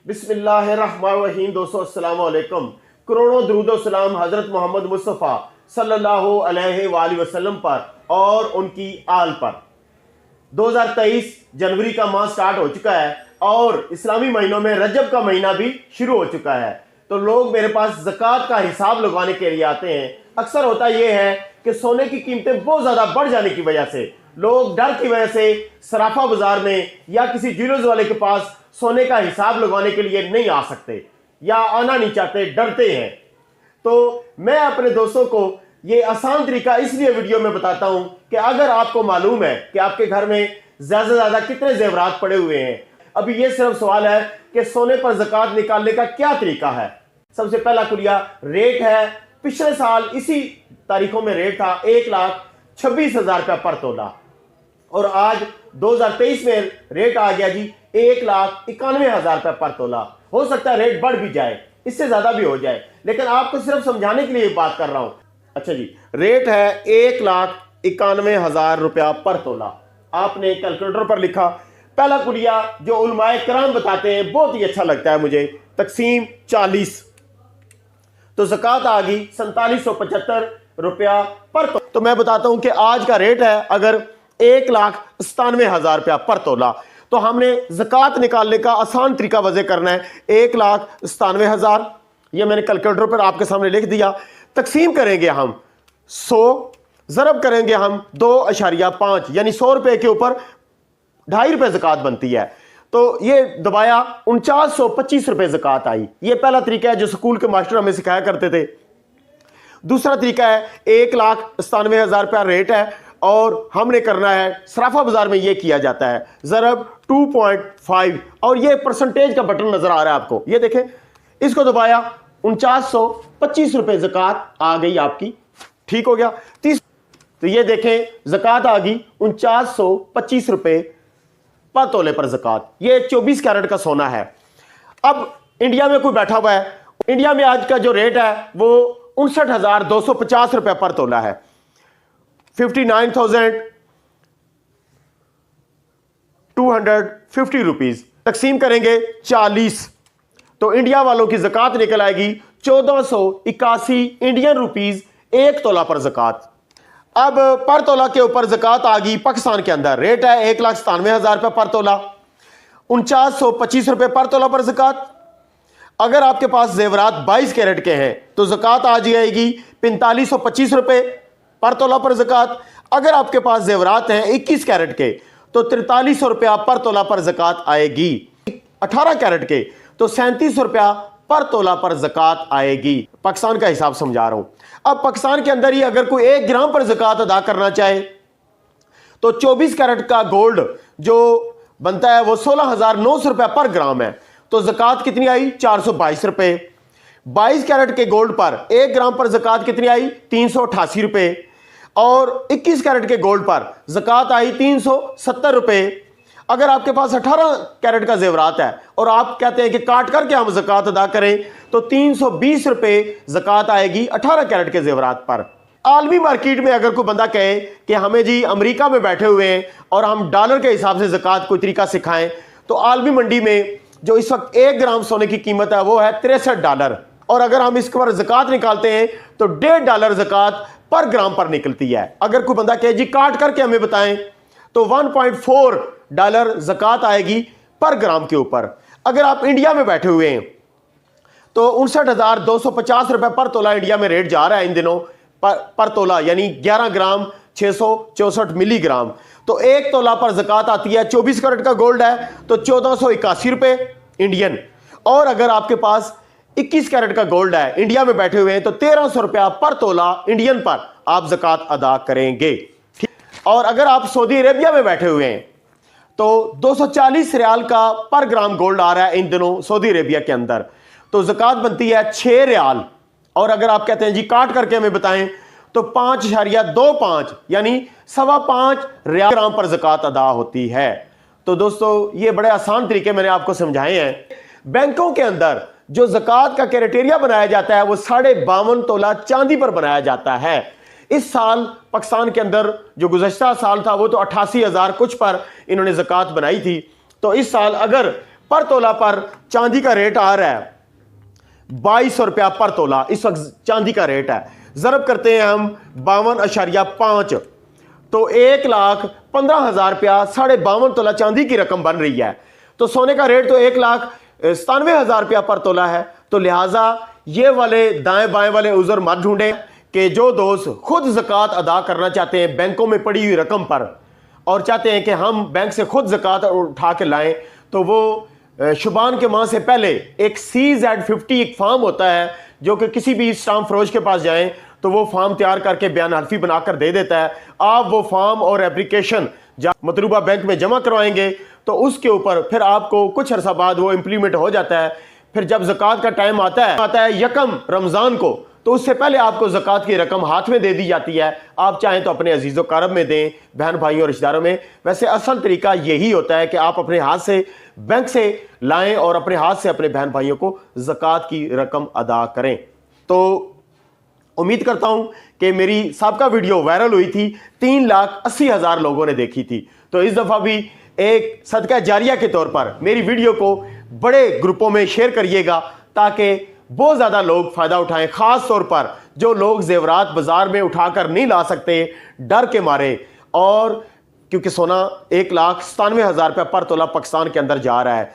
बिस्मिल्लाहिर्रहमानिर्रहीम। दोस्तों अस्सलाम वालेकुम। करोड़ों दुरूद व सलाम हजरत मोहम्मद मुस्तफ़ा सल्लल्लाहु अलैहि वसल्लम पर और उनकी आल पर। 2023 जनवरी का माह स्टार्ट हो चुका है और इस्लामी महीनों में रजब का महीना भी शुरू हो चुका है। तो लोग मेरे पास ज़कात का हिसाब लगवाने के लिए आते हैं। अक्सर होता यह है कि सोने की कीमतें बहुत ज़्यादा बढ़ जाने की वजह से लोग डर की वजह से सराफा बाजार में या किसी ज्वेलर्स वाले के पास सोने का हिसाब लगवाने के लिए नहीं आ सकते या आना नहीं चाहते, डरते हैं। तो मैं अपने दोस्तों को ये आसान तरीका इसलिए वीडियो में बताता हूं कि अगर आपको मालूम है कि आपके घर में ज्यादा से ज्यादा कितने जेवरात पड़े हुए हैं, अभी ये सिर्फ सवाल है कि सोने पर ज़कात निकालने का क्या तरीका है। सबसे पहला कुलिया रेट है। पिछले साल इसी तारीखों में रेट था 1,26,000 रुपया पर तोला और आज 2023 में रेट आ गया जी 1,91,000 रुपया पर तोला। हो सकता है रेट बढ़ भी जाए, इससे ज्यादा भी हो जाए, लेकिन आपको सिर्फ समझाने के लिए बात कर रहा हूं। अच्छा जी, रेट है 1,91,000 रुपया पर तोला। आपने कैलकुलेटर पर लिखा। पहला कुलिया जो उलमाए कराम बताते हैं बहुत ही अच्छा लगता है मुझे, तकसीम 40, तो ज़कात आ गई 4775 रुपया पर तोला। तो मैं बताता हूं कि आज का रेट है अगर 1,97,000 रुपया पर तोला, तो हमने ज़कात निकालने का आसान तरीका वजह करना है। 1,97,000 ये मैंने कैलकुलेटर पर आपके सामने लिख दिया। तकसीम करेंगे हम 100, ज़रब करेंगे हम 2.5 यानी 100 रुपए के ऊपर 2.5 रुपए ज़कात बनती है। तो ये दबाया 4925 रुपए ज़कात आई। ये पहला तरीका है जो स्कूल के मास्टर हमें सिखाया करते थे। दूसरा तरीका है 1,97,000 रुपया रेट है और हमने करना है, सराफा बाजार में ये किया जाता है ज़रब 2.5 और ये परसेंटेज का बटन नजर आ रहा है आपको, ये देखें, इसको दबाया 4925 रुपए ज़कात आ गई आपकी। ठीक हो गया। तो ये देखें ज़कात आ गई 4925 रुपए पर तोले पर ज़कात। ये 24 कैरेट का सोना है। अब इंडिया में कोई बैठा हुआ है, इंडिया में आज का जो रेट है वो 59,250 रुपए पर तोला है, 59,250 रुपीज। तकसीम करेंगे 40, तो इंडिया वालों की ज़कात निकल आएगी 1481 इंडियन रुपीज 1 तोला पर ज़कात। अब पर तोला के ऊपर ज़कात आ गई पाकिस्तान के अंदर। रेट है 1,97,000 रुपये पर तोला, 4925 रुपये पर तोला पर ज़कात। अगर आपके पास जेवरात 22 कैरेट के हैं तो ज़कात आ जाएगी 4525 रुपये पर तोला पर ज़कात। अगर आपके पास जेवरात हैं 21 कैरेट के तो 4300 रुपया पर तोला पर ज़कात आएगी। 18 कैरेट के तो 3700 रुपया पर तोला पर ज़कात आएगी। पाकिस्तान का हिसाब समझा रहा हूं। अब पाकिस्तान के अंदर ही अगर कोई 1 ग्राम पर ज़कात अदा करना चाहे तो 24 कैरेट का गोल्ड जो बनता है वो 16,900 रुपया पर ग्राम है, तो ज़कात कितनी आई 422 रुपए। 22 कैरेट के गोल्ड पर 1 ग्राम पर ज़कात कितनी आई 388 रुपए और 21 कैरेट के गोल्ड पर ज़कात आई 370 रुपए। अगर आपके पास 18 कैरेट का जेवरात है और आप कहते हैं कि काट करके हम ज़कात अदा करें तो 320 रुपए ज़कात आएगी 18 कैरेट के जेवरात पर। आलमी मार्केट में अगर कोई बंदा कहे कि हमें जी अमेरिका में बैठे हुए हैं और हम डॉलर के हिसाब से ज़कात कोई तरीका सिखाएं, तो आलमी मंडी में जो इस वक्त 1 ग्राम सोने की कीमत है वो है $63 और अगर हम इसके पर ज़कात निकालते हैं तो $1.5 ज़कात पर ग्राम पर निकलती है। अगर कोई बंदा कहे जी काट करके हमें बताएं तो $1.4 ज़कात आएगी पर ग्राम के ऊपर। अगर आप इंडिया में बैठे हुए हैं तो 59,250 रुपए पर तोला इंडिया में रेट जा रहा है इन दिनों पर तोला, यानी 11 ग्राम 664 मिलीग्राम। तो 1 तोला पर ज़कात आती है। 24 कैरेट का गोल्ड है तो 1481 रुपए इंडियन, और अगर आपके पास 21 कैरेट का गोल्ड है इंडिया में बैठे हुए हैं तो 1300 रुपया पर तोला इंडियन पर आप ज़कात अदा करेंगे। और अगर आप सऊदी अरेबिया में बैठे हुए हैं तो 240 रियाल का पर ग्राम गोल्ड आ रहा है इन दिनों सऊदी अरेबिया के अंदर, तो ज़कात बनती है 6 रियाल। और अगर आप कहते हैं जी काट करके हमें बताएं तो 5.25 यानी 5.25 रियाल ग्राम पर ज़कात अदा होती है। तो दोस्तों ये बड़े आसान तरीके मैंने आपको समझाए हैं। बैंकों के अंदर जो ज़कात का क्राइटेरिया बनाया जाता है वो 52.5 तोला चांदी पर बनाया जाता है। इस साल पाकिस्तान के अंदर जो गुज़श्ता साल था वो तो 88,000 कुछ पर इन्होंने ज़कात बनाई थी। तो इस साल अगर पर तोला पर चांदी का रेट आ रहा है 2200 रुपया पर तोला। इस वक्त चांदी का रेट है, जरब करते हैं हम 52.5, तो 1,15,000 रुपया 52.5 तोला चांदी की रकम बन रही है। तो सोने का रेट तो 1,97,000 रुपया पर तोला है। तो लिहाजा ये वाले दाएं बाएं वाले उज़र मत ढूंढें कि जो दोस्त खुद ज़कात अदा करना चाहते हैं बैंकों में पड़ी हुई रकम पर और चाहते हैं कि हम बैंक से खुद ज़कात उठा के लाएं, तो वो शुबान के माह से पहले एक CZ50 एक फॉर्म होता है जो कि किसी भी स्टाम्प फरोश के पास जाएं तो वो फॉर्म तैयार करके बयान हल्फी बनाकर दे देता है। आप वो फॉर्म और एप्लीकेशन मतलूबा बैंक में जमा करवाएंगे तो उसके ऊपर फिर आपको कुछ अरसा बाद वो इम्प्लीमेंट हो जाता है। फिर जब ज़कात का टाइम आता है यकम रमज़ान को, तो उससे पहले आपको ज़कात की रकम हाथ में दे दी जाती है। आप चाहें तो अपने अजीज़ों कारब में दें, बहन भाइयों और रिश्तेदारों में। वैसे असल तरीका यही होता है कि आप अपने हाथ से बैंक से लाएं और अपने हाथ से अपने बहन भाइयों को ज़कात की रकम अदा करें। तो उम्मीद करता हूं कि मेरी साबका वीडियो वायरल हुई थी, 3,80,000 लोगों ने देखी थी। तो इस दफ़ा भी एक सदका जारिया के तौर पर मेरी वीडियो को बड़े ग्रुपों में शेयर करिएगा ताकि बहुत ज़्यादा लोग फ़ायदा उठाएं, ख़ास तौर पर जो लोग जेवरात बाज़ार में उठाकर नहीं ला सकते डर के मारे, और क्योंकि सोना 1,97,000 रुपया पर तोला पाकिस्तान के अंदर जा रहा है।